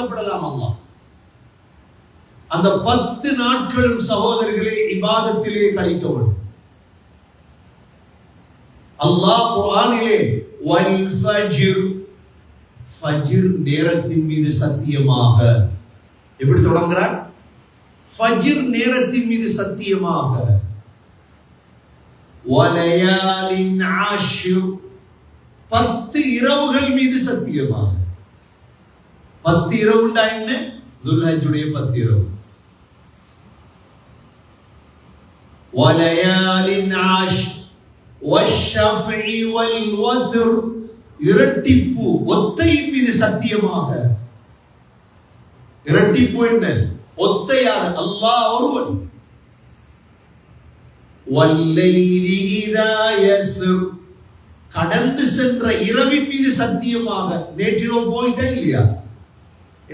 அல்லாஹ் அந்த 10 நாட்களும் சகோதரர்களே இபாதத்திலே கழிக்க வேண்டும். அல்லாஹ் குர்ஆனிலே வல் ஃபஜ்ர் ஃபஜ்ர் நேரத்தின் மீது சத்தியமாக எப்படி தொடங்குறார்? ஃபஜ்ர் நேரத்தின் மீது சத்தியமாக, வலயாலின் ஆஷ்ர் 10 இரவுகள் மீது சத்தியமாக. 10 இரவுண்டா என்ன? துல்ஹஜ்ஜுடைய 10 இரவு. வலயாலின் ஆஷ்ர் வஷ்ஷஃபி வல் வத்ர் இரட்டிப்பு ஒத்தையின் மீது சத்தியமாக. இரட்டிப்பு என்ன? ஒத்தையாக அல்லாஹ் ஒருவன். வல்லைலி இதா யஸ்ர் கடந்து சென்ற இரவின் மீது சத்தியமாக. நேற்றிரவு போயிட்டே இல்லையா?